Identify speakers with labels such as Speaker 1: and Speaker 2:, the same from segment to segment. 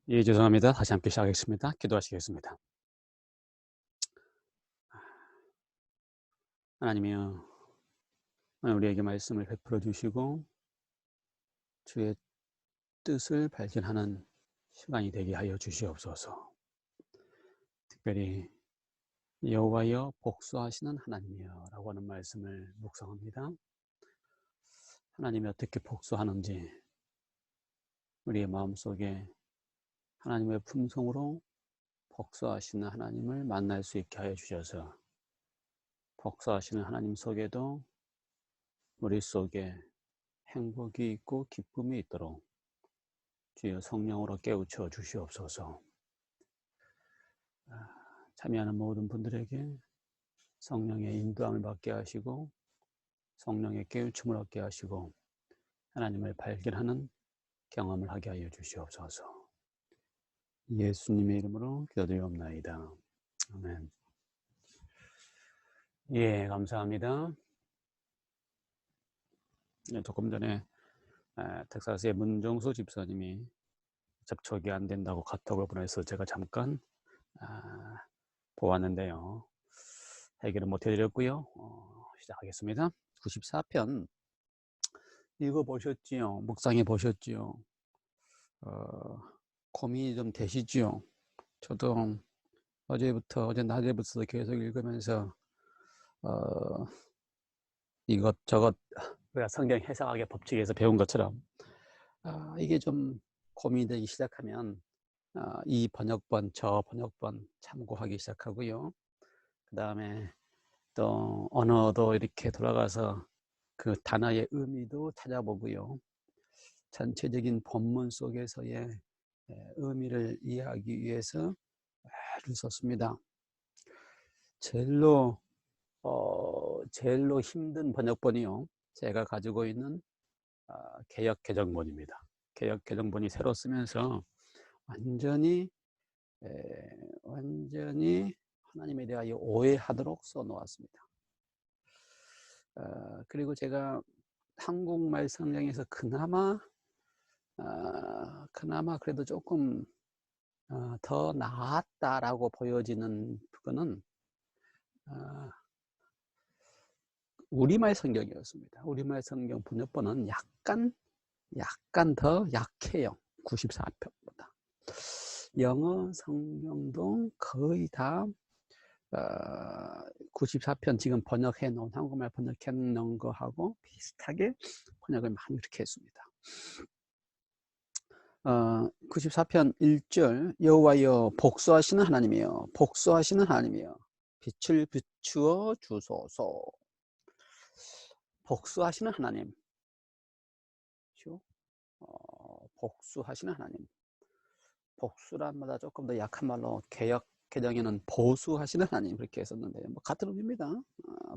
Speaker 1: 예, 죄송합니다. 다시 함께 시작하겠습니다. 기도하시겠습니다. 하나님이여, 오늘 우리에게 말씀을 베풀어 주시고 주의 뜻을 발견하는 시간이 되게 하여 주시옵소서. 특별히 여호와여 복수하시는 하나님이여 라고 하는 말씀을 묵상합니다. 하나님이 어떻게 복수하는지 우리의 마음속에 하나님의 품성으로 복수하시는 하나님을 만날 수 있게 하여 주셔서 복수하시는 하나님 속에도 우리 속에 행복이 있고 기쁨이 있도록 주여 성령으로 깨우쳐 주시옵소서. 참여하는 모든 분들에게 성령의 인도함을 받게 하시고 성령의 깨우침을 얻게 하시고 하나님을 발견하는 경험을 하게 하여 주시옵소서. 예수님의 이름으로 기도드리옵나이다. 아멘. 예, 감사합니다. 조금 전에 텍사스의 문정수 집사님이 접촉이 안 된다고 카톡을 보내서 제가 잠깐 보았는데요. 해결은 못 해드렸고요. 시작하겠습니다. 94편 읽어보셨지요? 묵상해 보셨지요? 고민이 좀 되시지요? 저도 어제 낮에부터 계속 읽으면서 이것저것 우리가 성경 해석학의 법칙에서 배운 것처럼 이게 좀 고민이 되기 시작하면 이 번역본 저 번역본 참고하기 시작하고요. 그 다음에 또 언어도 이렇게 돌아가서 그 단어의 의미도 찾아보고요. 전체적인 본문 속에서의 의미를 이해하기 위해서 애를 썼습니다. 제일로 힘든 번역본이요. 제가 가지고 있는 개역 개정본입니다. 개역 개정본이 새로 쓰면서 완전히 하나님에 대하여 오해하도록 써놓았습니다. 그리고 제가 한국말 성경에서 그나마 그래도 조금 더 나았다라고 보여지는 부분은 우리말 성경이었습니다. 우리말 성경 번역본은 약간 더 약해요. 94편보다. 영어 성경도 거의 다 94편 지금 번역해 놓은 한국말 번역해 놓은 거하고 비슷하게 번역을 많이 이렇게 했습니다. 94편 1절 여호와여 복수하시는 하나님이여 복수하시는 하나님이여 빛을 비추어 주소서. 복수하시는 하나님, 복수하시는 하나님. 복수란 말보다 조금 더 약한 말로 개역 개정에는 보수하시는 하나님 그렇게 했었는데 뭐 같은 의미입니다.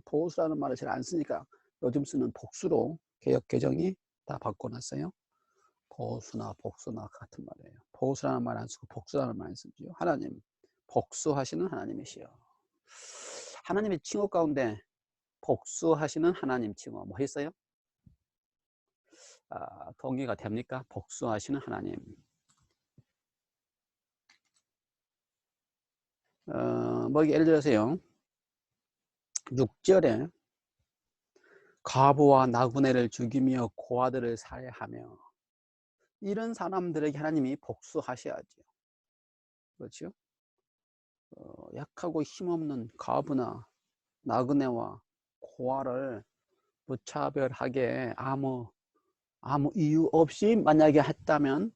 Speaker 1: 보수라는 말을 잘 안 쓰니까 요즘 쓰는 복수로 개역 개정이 다 바꿔놨어요. 보수나 복수나 같은 말이에요. 보수라는 말 안 쓰고 복수라는 말 쓰죠. 하나님, 복수하시는 하나님이시여. 하나님의 칭호 가운데 복수하시는 하나님 칭호 뭐 있어요? 동의가 됩니까? 복수하시는 하나님. 뭐 예를 들어서요. 6절에 과부와 나그네를 죽이며 고아들을 살해하며 이런 사람들에게 하나님이 복수하셔야죠. 그렇죠? 약하고 힘없는 과부나 나그네와 고아를 무차별하게 아무 이유 없이 만약에 했다면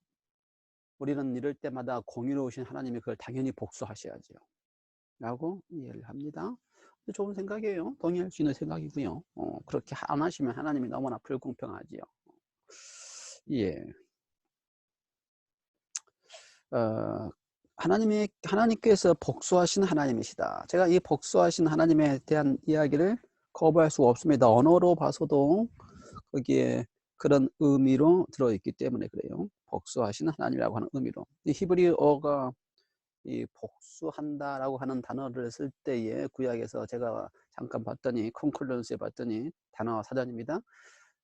Speaker 1: 우리는 이럴 때마다 공의로우신 하나님이 그걸 당연히 복수하셔야죠. 라고 이해를 합니다. 좋은 생각이에요. 동의할 수 있는 생각이고요. 그렇게 안 하시면 하나님이 너무나 불공평하지요. 예. 하나님께서 복수하시는 하나님이시다. 제가 이 복수하시는 하나님에 대한 이야기를 거부할 수가 없습니다. 언어로 봐서도 거기에 그런 의미로 들어있기 때문에 그래요. 복수하시는 하나님이라고 하는 의미로. 이 히브리어가 이 복수한다라고 하는 단어를 쓸 때에 구약에서 제가 잠깐 봤더니 콘클런스에 봤더니 단어 사전입니다.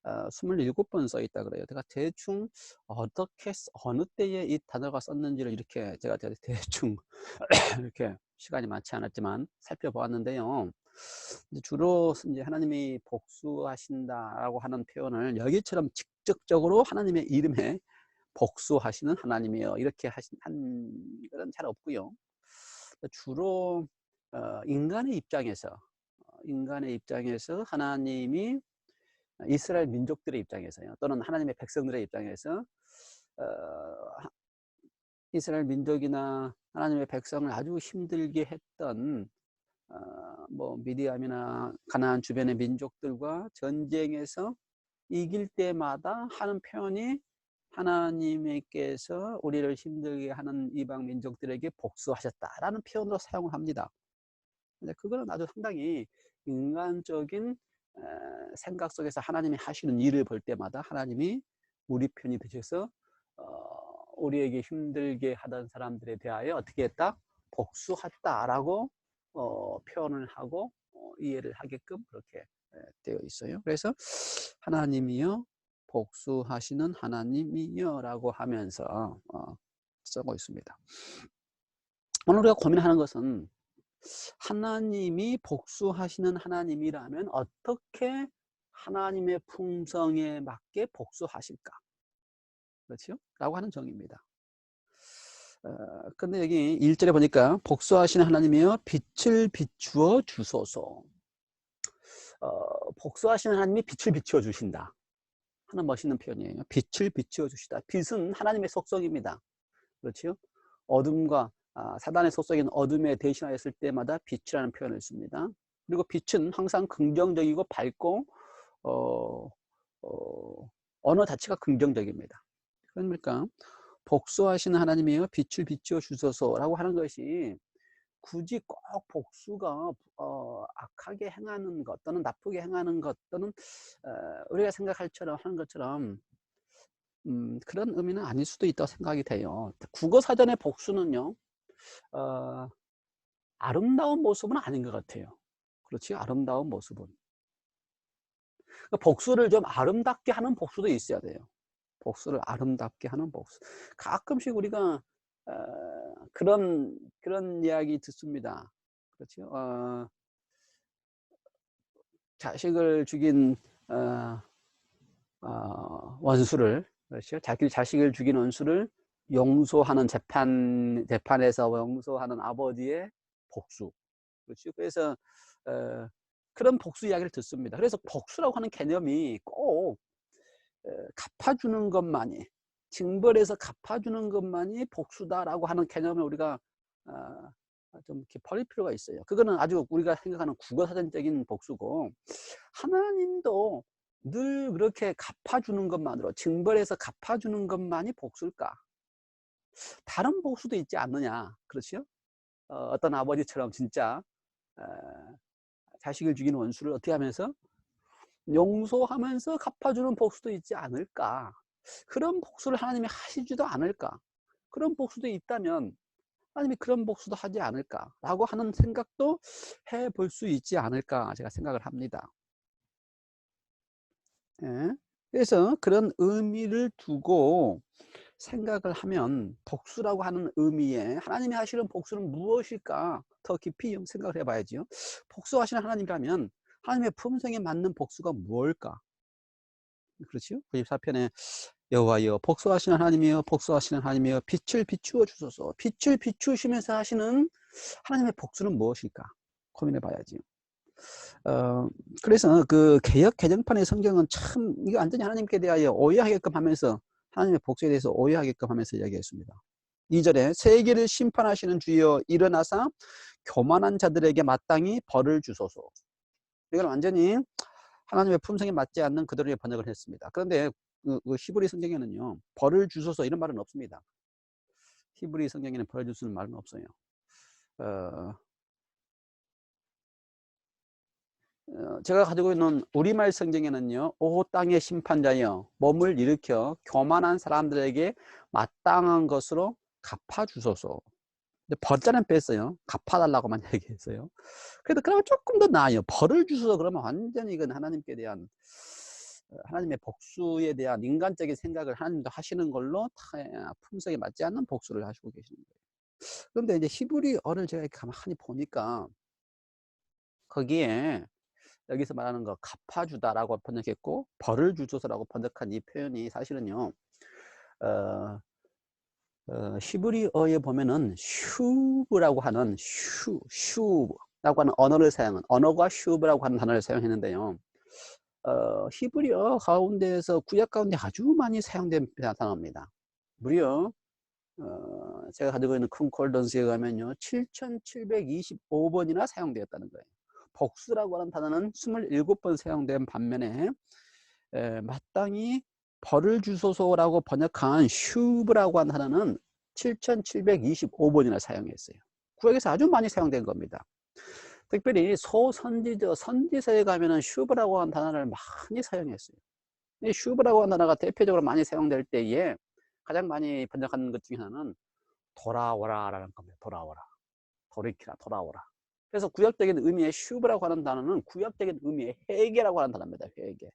Speaker 1: 27번 써 있다 그래요. 제가 대충 어떻게 어느 때에 이 단어가 썼는지를 이렇게 제가 대충 이렇게 시간이 많지 않았지만 살펴보았는데요. 주로 이제 하나님이 복수하신다라고 하는 표현을 여기처럼 직접적으로 하나님의 이름에 복수하시는 하나님이요 이렇게 한 것은 잘 없고요. 주로 인간의 입장에서 하나님이 이스라엘 민족들의 입장에서요, 또는 하나님의 백성들의 입장에서 이스라엘 민족이나 하나님의 백성을 아주 힘들게 했던 뭐 미디안이나 가나안 주변의 민족들과 전쟁에서 이길 때마다 하는 표현이 하나님께서 우리를 힘들게 하는 이방 민족들에게 복수하셨다라는 표현으로 사용을 합니다. 근데 그거는 아주 상당히 인간적인 생각 속에서 하나님이 하시는 일을 볼 때마다 하나님이 우리 편이 되셔서 우리에게 힘들게 하던 사람들에 대하여 어떻게 했다? 복수했다라고 표현을 하고 이해를 하게끔 그렇게 되어 있어요. 그래서 하나님이여 복수하시는 하나님이여 라고 하면서 쓰고 있습니다. 오늘 우리가 고민하는 것은 하나님이 복수하시는 하나님이라면 어떻게 하나님의 품성에 맞게 복수하실까? 그렇죠? 라고 하는 정의입니다. 근데 여기 1절에 보니까 복수하시는 하나님이여 빛을 비추어 주소서. 복수하시는 하나님이 빛을 비추어 주신다 하는 멋있는 표현이에요. 빛을 비추어 주시다. 빛은 하나님의 속성입니다. 그렇죠? 어둠과 사단의 속성인 어둠에 대신하였을 때마다 빛이라는 표현을 씁니다. 그리고 빛은 항상 긍정적이고 밝고 언어 자체가 긍정적입니다. 그러니까 복수하시는 하나님이여 빛을 비추어 주소서라고 하는 것이 굳이 꼭 복수가 악하게 행하는 것 또는 나쁘게 행하는 것 또는 우리가 하는 것처럼 그런 의미는 아닐 수도 있다고 생각이 돼요. 국어사전의 복수는요, 아름다운 모습은 아닌 것 같아요. 그렇지? 아름다운 모습은. 그러니까 복수를 좀 아름답게 하는 복수도 있어야 돼요. 복수를 아름답게 하는 복수. 가끔씩 우리가 그런 이야기 듣습니다. 그렇죠? 자식을 죽인 원수를, 그렇죠? 자식을 죽인 원수를 용서하는 재판에서 용서하는 아버지의 복수. 그렇죠? 그래서 그런 복수 이야기를 듣습니다. 그래서 복수라고 하는 개념이 꼭 갚아주는 것만이, 징벌해서 갚아주는 것만이 복수다라고 하는 개념을 우리가 좀 이렇게 버릴 필요가 있어요. 그거는 아주 우리가 생각하는 국어사전적인 복수고, 하나님도 늘 그렇게 갚아주는 것만으로, 징벌해서 갚아주는 것만이 복수일까? 다른 복수도 있지 않느냐? 그렇죠? 어떤 아버지처럼 진짜 자식을 죽인 원수를 어떻게 하면서 용서하면서 갚아주는 복수도 있지 않을까? 그런 복수를 하나님이 하시지도 않을까? 그런 복수도 있다면 하나님이 그런 복수도 하지 않을까? 라고 하는 생각도 해볼 수 있지 않을까? 제가 생각을 합니다. 예? 그래서 그런 의미를 두고 생각을 하면 복수라고 하는 의미에 하나님이 하시는 복수는 무엇일까? 더 깊이 생각을 해봐야죠. 복수하시는 하나님이라면 하나님의 품성에 맞는 복수가 무엇일까? 그렇죠? 94편에 여호와여 복수하시는 하나님이여 복수하시는 하나님이여 빛을 비추어 주소서. 빛을 비추시면서 하시는 하나님의 복수는 무엇일까? 고민해 봐야지. 그래서 그 개역 개정판의 성경은 참 이거 완전히 하나님께 대하여 오해하게끔 하면서 하나님의 복수에 대해서 오해하게끔 하면서 이야기했습니다. 2절에 세계를 심판하시는 주여 일어나사 교만한 자들에게 마땅히 벌을 주소서. 이걸 완전히 하나님의 품성에 맞지 않는 그대로의 번역을 했습니다. 그런데 그 히브리 성경에는요, 벌을 주소서 이런 말은 없습니다. 히브리 성경에는 벌을 주소서 말은 없어요. 제가 가지고 있는 우리말 성경에는요, 오 땅의 심판자여 몸을 일으켜 교만한 사람들에게 마땅한 것으로 갚아주소서. 근데 벌자는 뺐어요. 갚아달라고만 얘기했어요. 그래도 그러면 조금 더 나아요. 벌을 주소서 그러면 완전히 이건 하나님께 대한 하나님의 복수에 대한 인간적인 생각을 하나님도 하시는 걸로 품성에 맞지 않는 복수를 하시고 계시는 거예요. 그런데 이제 히브리어를 제가 이렇게 가만히 보니까 거기에 여기서 말하는 거 갚아주다라고 번역했고 벌을 주소서라고 번역한 이 표현이 사실은요. 어, 히브리어에 보면은 슈브라고 하는 슈브라고 하는 언어를 사용한 언어가 슈브라고 하는 단어를 사용했는데요. 히브리어 가운데에서 구약 가운데 아주 많이 사용된 단어입니다. 무려 제가 가지고 있는 컨콜던스에 가면요 7725번이나 사용되었다는 거예요. 복수라고 하는 단어는 27번 사용된 반면에 마땅히 벌을 주소서라고 번역한 슈브라고 하는 단어는 7725번이나 사용했어요. 구약에서 아주 많이 사용된 겁니다. 특별히 선지서에 가면은 슈브라고 하는 단어를 많이 사용했어요. 이 슈브라고 하는 단어가 대표적으로 많이 사용될 때에 가장 많이 번역하는 것 중에 하나는 돌아오라 라는 겁니다. 돌아오라. 돌이키라, 돌아오라. 그래서 구약적인 의미의 슈브라고 하는 단어는 구약적인 의미의 회개라고 하는 단어입니다. 회개.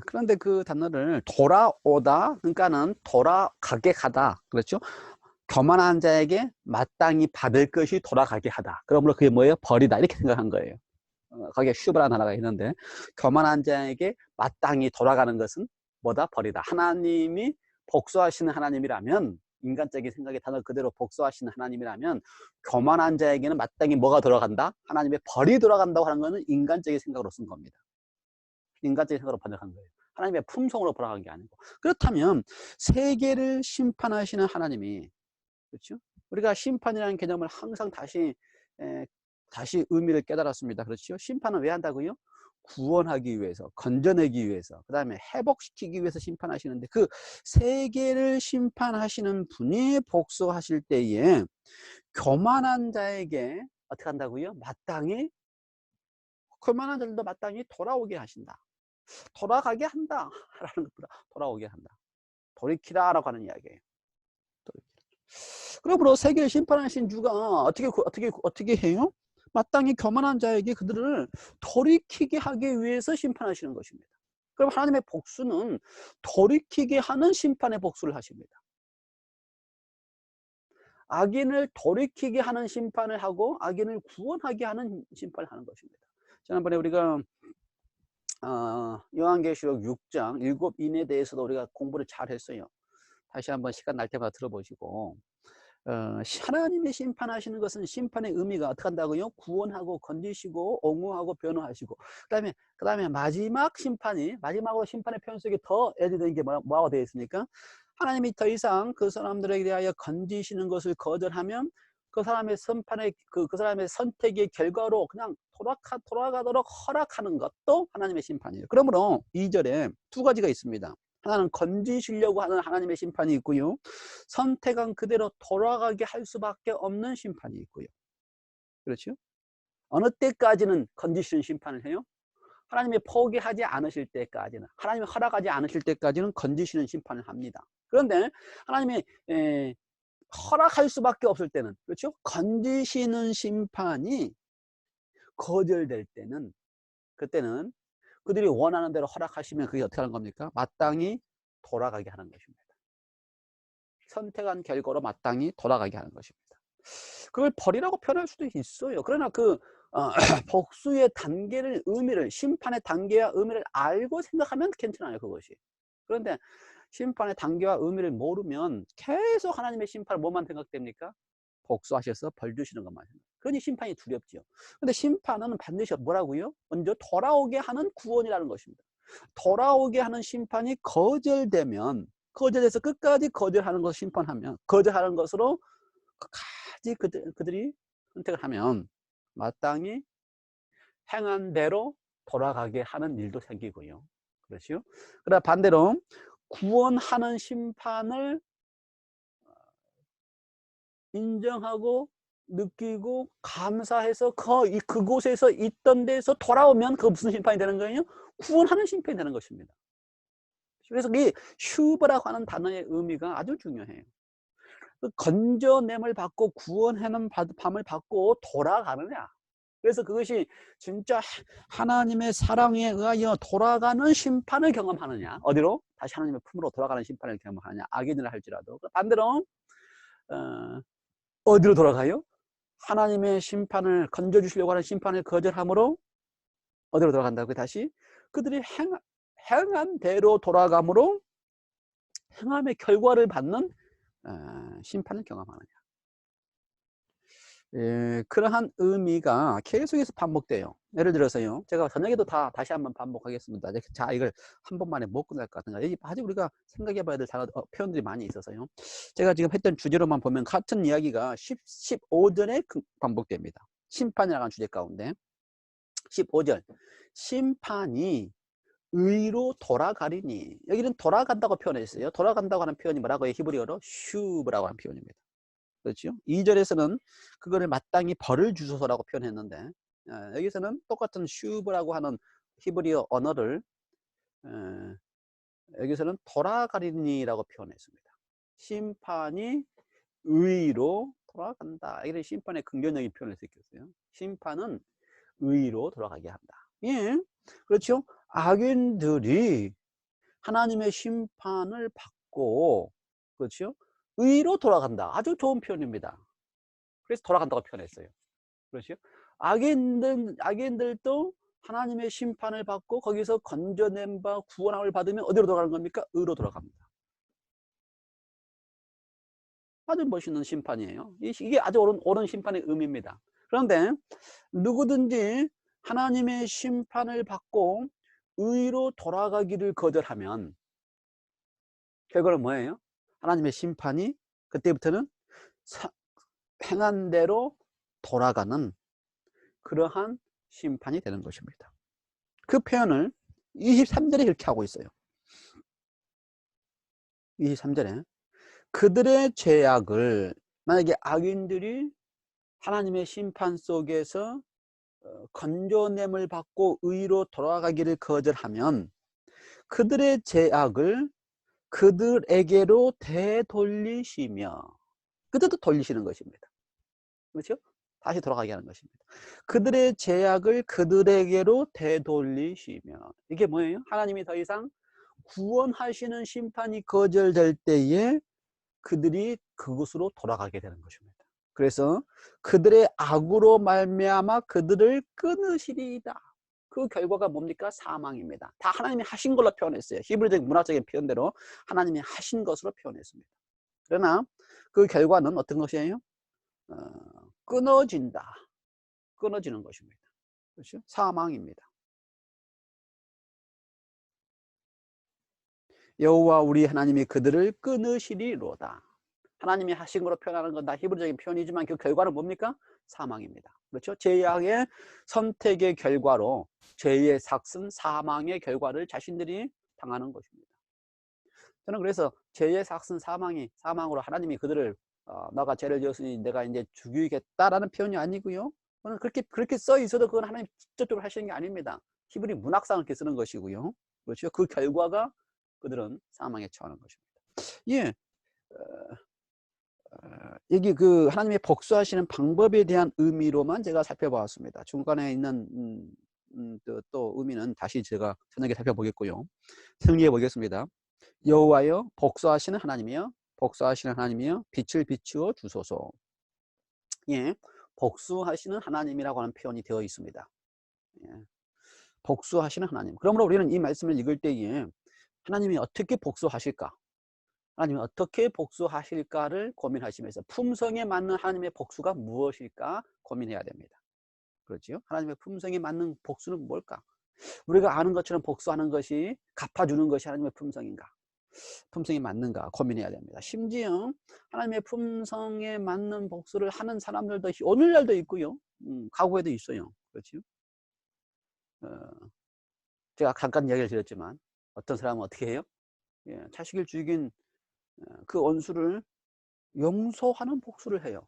Speaker 1: 그런데 그 단어를 돌아오다, 그러니까는 돌아가게 하다. 그렇죠? 교만한 자에게 마땅히 받을 것이 돌아가게 하다. 그러므로 그게 뭐예요? 벌이다. 이렇게 생각한 거예요. 거기에 슈브라는 단어가 있는데, 교만한 자에게 마땅히 돌아가는 것은 뭐다? 벌이다. 하나님이 복수하시는 하나님이라면, 인간적인 생각의 단어 그대로 복수하시는 하나님이라면, 교만한 자에게는 마땅히 뭐가 돌아간다? 하나님의 벌이 돌아간다고 하는 것은 인간적인 생각으로 쓴 겁니다. 인간적인 생각으로 번역한 거예요. 하나님의 품성으로 돌아간 게 아니고. 그렇다면 세계를 심판하시는 하나님이, 그렇죠? 우리가 심판이라는 개념을 항상 다시 의미를 깨달았습니다. 그렇죠? 심판은 왜 한다고요? 구원하기 위해서, 건져내기 위해서, 그 다음에 회복시키기 위해서 심판하시는데, 그 세계를 심판하시는 분이 복수하실 때에 교만한 자에게 어떻게 한다고요? 교만한 자들도 마땅히 돌아오게 하신다. 돌아가게 한다 라는 것보다 돌아오게 한다. 돌이키라 라고 하는 이야기예요. 그러므로 세계를 심판하신 주가 어떻게 해요? 마땅히 교만한 자에게 그들을 돌이키게 하기 위해서 심판하시는 것입니다. 그럼 하나님의 복수는 돌이키게 하는 심판의 복수를 하십니다. 악인을 돌이키게 하는 심판을 하고 악인을 구원하게 하는 심판을 하는 것입니다. 지난번에 우리가 요한계시록 6장 7인에 대해서도 우리가 공부를 잘 했어요. 다시 한번 시간 날 때마다 들어보시고, 하나님이 심판하시는 것은 심판의 의미가 어떻게 한다고요? 구원하고 건지시고 옹호하고 변호하시고, 그 다음에 마지막으로 심판의 표현 속에 더 애드된 게 뭐라고 되어 있습니까? 하나님이 더 이상 그 사람들에게 대하여 건지시는 것을 거절하면 그 사람의 그 사람의 선택의 결과로 그냥 돌아가도록 허락하는 것도 하나님의 심판이에요. 그러므로 2절에 두 가지가 있습니다. 하나는 건지시려고 하는 하나님의 심판이 있고요. 선택한 그대로 돌아가게 할 수밖에 없는 심판이 있고요. 그렇죠? 어느 때까지는 건지시는 심판을 해요? 하나님이 포기하지 않으실 때까지는, 하나님이 허락하지 않으실 때까지는 건지시는 심판을 합니다. 그런데 하나님이 허락할 수밖에 없을 때는, 그렇죠? 건지시는 심판이 거절될 때는, 그때는 그들이 원하는 대로 허락하시면 그게 어떻게 하는 겁니까? 마땅히 돌아가게 하는 것입니다. 선택한 결과로 마땅히 돌아가게 하는 것입니다. 그걸 벌이라고 표현할 수도 있어요. 그러나 복수의 의미를, 심판의 단계와 의미를 알고 생각하면 괜찮아요, 그것이. 그런데 심판의 단계와 의미를 모르면 계속 하나님의 심판을 뭐만 생각됩니까? 복수하셔서 벌 주시는 것만 생각. 그러니 심판이 두렵지요. 근데 심판은 반드시 뭐라고요? 먼저 돌아오게 하는 구원이라는 것입니다. 돌아오게 하는 심판이 거절돼서 끝까지 거절하는 것을 심판하면, 거절하는 것으로 끝까지 그들이 선택을 하면 마땅히 행한 대로 돌아가게 하는 일도 생기고요. 그렇죠? 그러나 반대로 구원하는 심판을 인정하고 느끼고 감사해서 그곳에서 있던 데서 돌아오면 그 무슨 심판이 되는 거예요? 구원하는 심판이 되는 것입니다. 그래서 이 슈브라고 하는 단어의 의미가 아주 중요해요. 건져냄을 받고 구원하는 밤을 받고 돌아가느냐, 그래서 그것이 진짜 하나님의 사랑에 의하여 돌아가는 심판을 경험하느냐, 어디로? 다시 하나님의 품으로 돌아가는 심판을 경험하느냐, 악인을 할지라도. 반대로 어디로 돌아가요? 하나님의 심판을 건져주시려고 하는 심판을 거절함으로 어디로 돌아간다고요? 다시 그들이 행한 대로 돌아감으로 행함의 결과를 받는 심판을 경험하느냐. 그러한 의미가 계속해서 반복돼요. 예를 들어서요, 제가 저녁에도 다시 한번 반복하겠습니다. 자, 이걸 한 번만에 못 끝날 것 같은가. 아직 우리가 생각해 봐야 될 표현들이 많이 있어서요. 제가 지금 했던 주제로만 보면 같은 이야기가 15절에 반복됩니다. 심판이라는 주제 가운데 15절, 심판이 의로 돌아가리니. 여기는 돌아간다고 표현했어요. 돌아간다고 하는 표현이 뭐라고 해요? 히브리어로 슈브라고 하는 표현입니다. 그렇죠? 2절에서는 그거를 마땅히 벌을 주소서라고 표현했는데, 여기서는 똑같은 슈브라고 하는 히브리어 언어를 여기서는 돌아가리니라고 표현했습니다. 심판이 의로 돌아간다. 이런 심판의 긍정적인 표현을 쓰겠어요. 심판은 의로 돌아가게 한다. 예, 그렇죠? 악인들이 하나님의 심판을 받고, 그렇죠? 의로 돌아간다. 아주 좋은 표현입니다. 그래서 돌아간다고 표현했어요. 그렇죠? 악인들도 하나님의 심판을 받고 거기서 건져낸 바 구원함을 받으면 어디로 돌아가는 겁니까? 의로 돌아갑니다. 아주 멋있는 심판이에요. 이게 아주 옳은 심판의 의미입니다. 그런데 누구든지 하나님의 심판을 받고 의로 돌아가기를 거절하면 결과는 뭐예요? 하나님의 심판이 그때부터는 행한 대로 돌아가는 그러한 심판이 되는 것입니다. 그 표현을 23절에 이렇게 하고 있어요. 23절에 그들의 죄악을, 만약에 악인들이 하나님의 심판 속에서 건져냄을 받고 의로 돌아가기를 거절하면 그들의 죄악을 그들에게로 되돌리시며, 그들도 돌리시는 것입니다. 그렇죠? 다시 돌아가게 하는 것입니다. 그들의 죄악을 그들에게로 되돌리시며. 이게 뭐예요? 하나님이 더 이상 구원하시는 심판이 거절될 때에 그들이 그곳으로 돌아가게 되는 것입니다. 그래서 그들의 악으로 말미암아 그들을 끊으시리이다. 그 결과가 뭡니까? 사망입니다. 다 하나님이 하신 걸로 표현했어요. 히브리적 문화적인 표현대로 하나님이 하신 것으로 표현했습니다. 그러나 그 결과는 어떤 것이에요? 끊어진다. 끊어지는 것입니다. 그렇죠? 사망입니다. 여호와 우리 하나님이 그들을 끊으시리로다. 하나님이 하신 거로 표현하는 건 다 히브리적인 표현이지만 그 결과는 뭡니까? 사망입니다. 그렇죠? 죄악의 선택의 결과로 죄의 삭슨, 사망의 결과를 자신들이 당하는 것입니다. 저는 그래서 죄의 삭슨, 사망으로 하나님이 그들을 너가 죄를 지었으니 내가 이제 죽이겠다라는 표현이 아니고요. 저는 그렇게 써 있어도 그건 하나님 직접적으로 하시는 게 아닙니다. 히브리 문학상을 이렇게 쓰는 것이고요. 그렇죠? 그 결과가 그들은 사망에 처하는 것입니다. 예. 여기 그 하나님의 복수하시는 방법에 대한 의미로만 제가 살펴보았습니다. 중간에 있는 또 의미는 다시 제가 저녁에 살펴보겠고요. 정리해 보겠습니다. 여호와여 복수하시는 하나님이여, 복수하시는 하나님이여 빛을 비추어 주소서. 예, 복수하시는 하나님이라고 하는 표현이 되어 있습니다. 예, 복수하시는 하나님. 그러므로 우리는 이 말씀을 읽을 때에 하나님이 어떻게 복수하실까? 하나님이 어떻게 복수하실까를 고민하시면서 품성에 맞는 하나님의 복수가 무엇일까 고민해야 됩니다. 그렇죠? 하나님의 품성에 맞는 복수는 뭘까? 우리가 아는 것처럼 복수하는 것이, 갚아주는 것이 하나님의 품성인가? 품성이 맞는가 고민해야 됩니다. 심지어 하나님의 품성에 맞는 복수를 하는 사람들도 오늘날도 있고요. 과거에도 있어요. 그렇죠? 제가 잠깐 이야기를 드렸지만 어떤 사람은 어떻게 해요? 예, 자식을 죽인 그 원수를 용서하는 복수를 해요.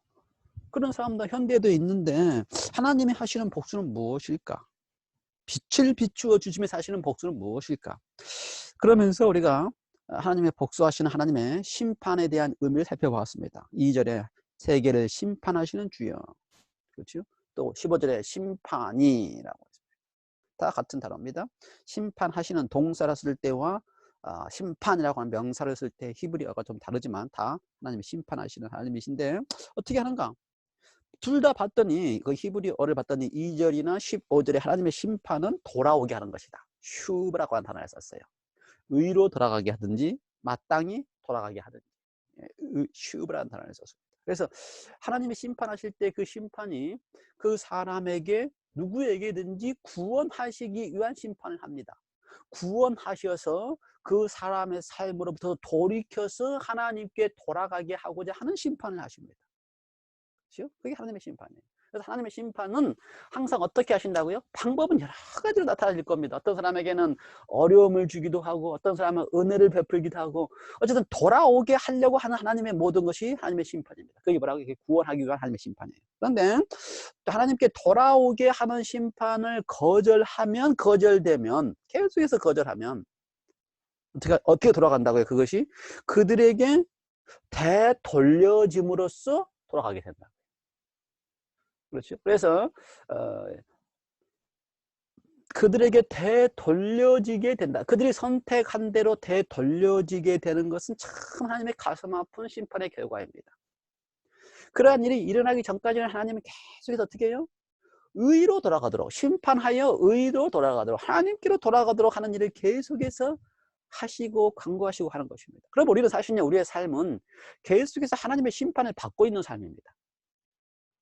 Speaker 1: 그런 사람도 현대에도 있는데 하나님이 하시는 복수는 무엇일까? 빛을 비추어 주시면서 하시는 복수는 무엇일까? 그러면서 우리가 하나님의 복수하시는 하나님의 심판에 대한 의미를 살펴보았습니다. 2절에 세계를 심판하시는 주여. 그렇죠? 또 15절에 심판이라고 했습니다. 다 같은 단어입니다. 심판하시는 동사를 쓸 때와 심판이라고 하는 명사를 쓸 때 히브리어가 좀 다르지만 다 하나님이 심판하시는 하나님이신데 어떻게 하는가? 둘 다 봤더니 그 히브리어를 봤더니 2절이나 15절에 하나님의 심판은 돌아오게 하는 것이다. 슈브라고 하는 단어를 썼어요. 의로 돌아가게 하든지 마땅히 돌아가게 하든지. 슈브라는 단어를 썼습니다. 그래서 하나님이 심판하실 때 그 심판이 그 사람에게 누구에게든지 구원하시기 위한 심판을 합니다. 구원하셔서 그 사람의 삶으로부터 돌이켜서 하나님께 돌아가게 하고자 하는 심판을 하십니다. 그렇죠? 그게 하나님의 심판이에요. 그래서 하나님의 심판은 항상 어떻게 하신다고요? 방법은 여러 가지로 나타날 겁니다. 어떤 사람에게는 어려움을 주기도 하고 어떤 사람은 은혜를 베풀기도 하고 어쨌든 돌아오게 하려고 하는 하나님의 모든 것이 하나님의 심판입니다. 그게 뭐라고? 이게 구원하기 위한 하나님의 심판이에요. 그런데 또 하나님께 돌아오게 하는 심판을 거절되면 계속해서 거절하면 어떻게 돌아간다고요? 그것이 그들에게 되돌려짐으로써 돌아가게 된다. 그렇죠. 그래서 그들에게 되돌려지게 된다. 그들이 선택한 대로 되돌려지게 되는 것은 참 하나님의 가슴 아픈 심판의 결과입니다. 그러한 일이 일어나기 전까지는 하나님은 계속해서 어떻게 해요? 의로 돌아가도록, 심판하여 의로 돌아가도록, 하나님께로 돌아가도록 하는 일을 계속해서 하시고 강구하시고 하는 것입니다. 그럼 우리는 사실은 우리의 삶은 계속해서 하나님의 심판을 받고 있는 삶입니다.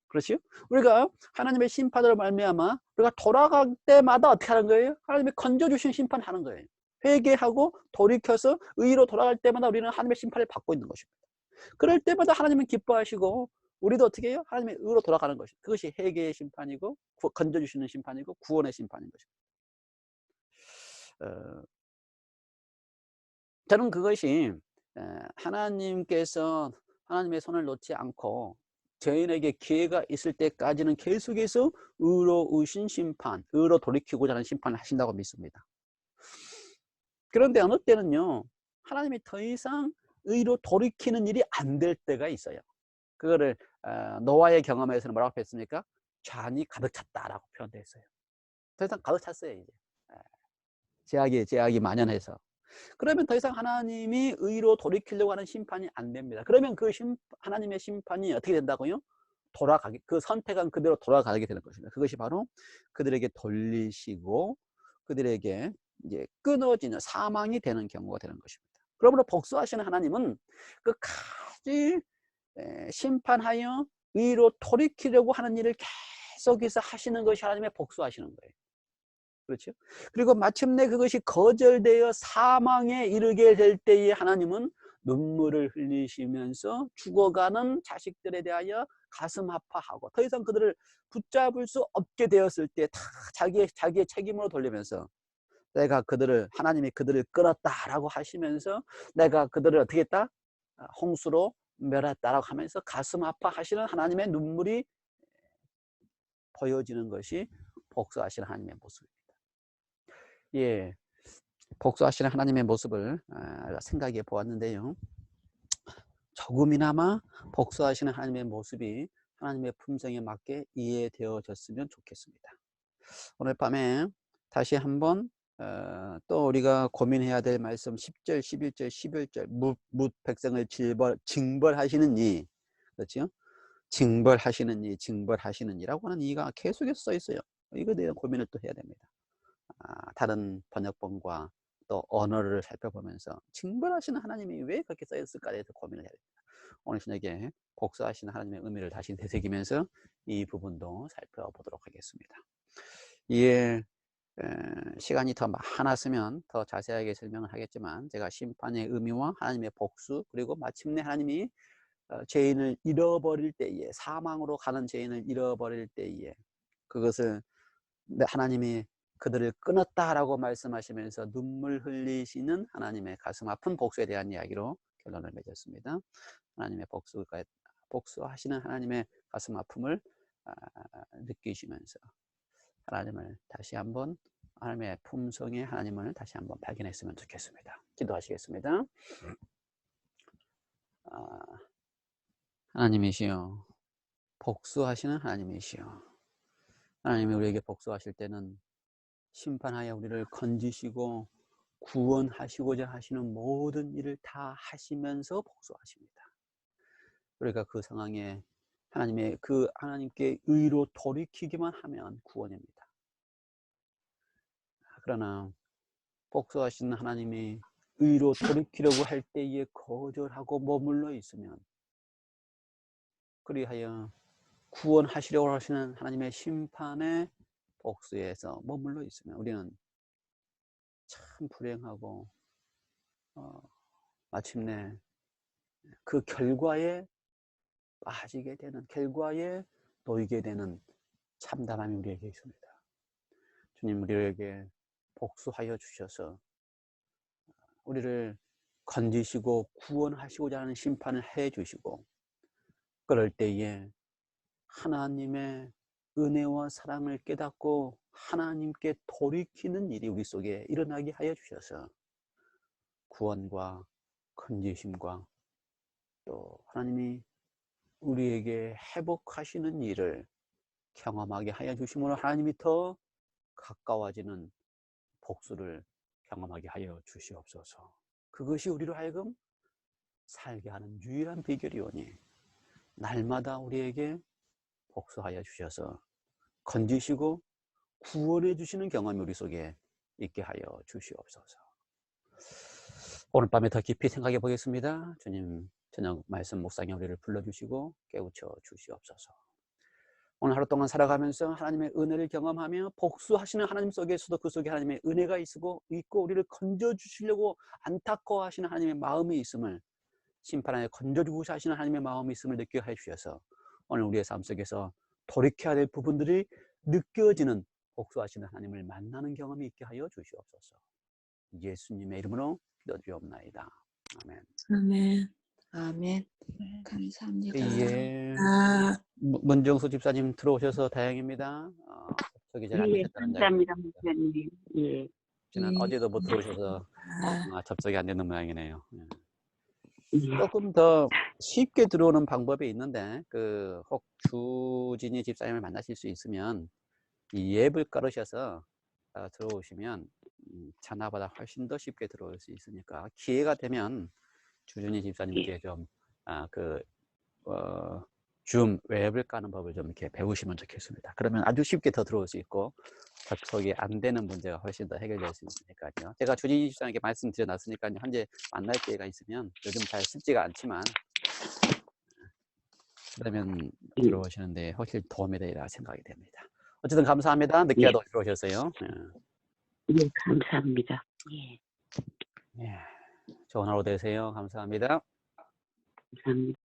Speaker 1: 그렇죠? 우리가 하나님의 심판으로 말미암아 우리가 돌아갈 때마다 어떻게 하는 거예요? 하나님이 건져주신 심판을 하는 거예요. 회개하고 돌이켜서 의로 돌아갈 때마다 우리는 하나님의 심판을 받고 있는 것입니다. 그럴 때마다 하나님은 기뻐하시고 우리도 어떻게 해요? 하나님의 의로 돌아가는 것입니다. 그것이 회개의 심판이고 건져주시는 심판이고 구원의 심판인 것입니다. 저는 그것이 하나님께서 하나님의 손을 놓지 않고 죄인에게 기회가 있을 때까지는 계속해서 의로우신 심판, 의로 돌이키고자 하는 심판을 하신다고 믿습니다. 그런데 어느 때는요, 하나님이 더 이상 의로 돌이키는 일이 안 될 때가 있어요. 그거를 노아의 경험에서는 뭐라고 했습니까? 잔이 가득 찼다라고 표현되어 있어요. 더 이상 가득 찼어요, 이제. 제약이 만연해서. 그러면 더 이상 하나님이 의로 돌이키려고 하는 심판이 안 됩니다. 그러면 그 하나님의 심판이 어떻게 된다고요? 그 선택한 그대로 돌아가게 되는 것입니다. 그것이 바로 그들에게 돌리시고 그들에게 이제 끊어지는 사망이 되는 경우가 되는 것입니다. 그러므로 복수하시는 하나님은 끝까지 심판하여 의로 돌이키려고 하는 일을 계속해서 하시는 것이 하나님의 복수하시는 거예요. 그렇죠? 그리고 마침내 그것이 거절되어 사망에 이르게 될 때에 하나님은 눈물을 흘리시면서 죽어가는 자식들에 대하여 가슴 아파하고 더 이상 그들을 붙잡을 수 없게 되었을 때 다 자기의 책임으로 돌리면서 하나님이 그들을 끌었다라고 하시면서 내가 그들을 어떻게 했다? 홍수로 멸했다라고 하면서 가슴 아파하시는 하나님의 눈물이 보여지는 것이 복수하시는 하나님의 모습입니다. 예, 복수하시는 하나님의 모습을 생각해 보았는데요. 조금이나마 복수하시는 하나님의 모습이 하나님의 품성에 맞게 이해되어졌으면 좋겠습니다. 오늘 밤에 다시 한번 또 우리가 고민해야 될 말씀 10절, 11절, 11절 뭇 백성을 징벌하시는 이, 그렇죠? 징벌하시는 이라고 하는 이가 계속해서 써 있어요. 이거에 대한 고민을 또 해야 됩니다. 다른 번역본과 또 언어를 살펴보면서 징벌하시는 하나님이 왜 그렇게 써있을까에 대해서 고민을 해야 됩니다. 오늘 저녁에 복수하시는 하나님의 의미를 다시 되새기면서 이 부분도 살펴보도록 하겠습니다. 이에 시간이 더 많았으면 더 자세하게 설명을 하겠지만 제가 심판의 의미와 하나님의 복수 그리고 마침내 하나님이 죄인을 잃어버릴 때에 사망으로 가는 죄인을 잃어버릴 때에 그것을 하나님이 그들을 끊었다라고 말씀하시면서 눈물 흘리시는 하나님의 가슴 아픈 복수에 대한 이야기로 결론을 맺었습니다. 하나님의 복수하시는 하나님의 가슴 아픔을 느끼시면서 하나님을 다시 한번 하나님의 품성의 하나님을 다시 한번 발견했으면 좋겠습니다. 기도하시겠습니다. 하나님이시여 복수하시는 하나님이시여 하나님이 우리에게 복수하실 때는 심판하여 우리를 건지시고 구원하시고자 하시는 모든 일을 다 하시면서 복수하십니다. 우리가 그 상황에 하나님께 의로 돌이키기만 하면 구원입니다. 그러나 복수하시는 하나님이 의로 돌이키려고 할 때에 거절하고 머물러 있으면, 그리하여 구원하시려고 하시는 하나님의 심판의 복수에서 머물러 있으면 우리는 참 불행하고 마침내 그 결과에 빠지게 되는, 결과에 놓이게 되는 참담함이 우리에게 있습니다. 주님, 우리에게 복수하여 주셔서 우리를 건지시고 구원하시고자 하는 심판을 해 주시고, 그럴 때에 하나님의 은혜와 사랑을 깨닫고 하나님께 돌이키는 일이 우리 속에 일어나게 하여 주셔서 구원과 건지심과 또 하나님이 우리에게 회복하시는 일을 경험하게 하여 주심으로 하나님이 더 가까워지는 복수를 경험하게 하여 주시옵소서. 그것이 우리로 하여금 살게 하는 유일한 비결이오니 날마다 우리에게 복수하여 주셔서 건지시고 구원해 주시는 경험이 우리 속에 있게 하여 주시옵소서. 오늘 밤에 더 깊이 생각해 보겠습니다. 주님, 저녁 말씀 묵상에 우리를 불러주시고 깨우쳐 주시옵소서. 오늘 하루 동안 살아가면서 하나님의 은혜를 경험하며 복수하시는 하나님 속에서도 그 속에 하나님의 은혜가 있고 우리를 건져주시려고 안타까워하시는 하나님의 마음이 있음을, 심판하여 건져주고 하시는 하나님의 마음이 있음을 느끼게 해주셔서 오늘 우리의 삶 속에서 돌이켜야 될 부분들이 느껴지는 복수하시는 하나님을 만나는 경험이 있게 하여 주시옵소서. 예수님의 이름으로 기도드리옵나이다. 아멘.
Speaker 2: 아멘. 아멘. 감사합니다.
Speaker 1: 예. 문정수 집사님 들어오셔서 다행입니다. 접속이 잘 안 되셨다는
Speaker 3: 감사합니다, 목사님. 예.
Speaker 1: 저는 어제도 못 들어오셔서 접속이 안 되는 모양이네요. 조금 더 쉽게 들어오는 방법이 있는데, 혹 주진희 집사님을 만나실 수 있으면 이 앱을 깔으셔서 들어오시면 전화보다 훨씬 더 쉽게 들어올 수 있으니까 기회가 되면 주진희 집사님께 좀 줌 웹을 까는 법을 좀 이렇게 배우시면 좋겠습니다. 그러면 아주 쉽게 더 들어올 수 있고 접속이 안 되는 문제가 훨씬 더 해결될 수 있으니까요. 제가 주진희 집사님께 말씀드려놨으니까요. 현재 만날 기회가 있으면, 요즘 잘 쉽지가 않지만 그러면 들어오시는데 훨씬 도움이 되리라 생각이 됩니다. 어쨌든 감사합니다. 늦게라도 들어오셨어요.
Speaker 3: 예, 감사합니다. 예.
Speaker 1: 예. 좋은 하루 되세요. 감사합니다.
Speaker 3: 감사합니다.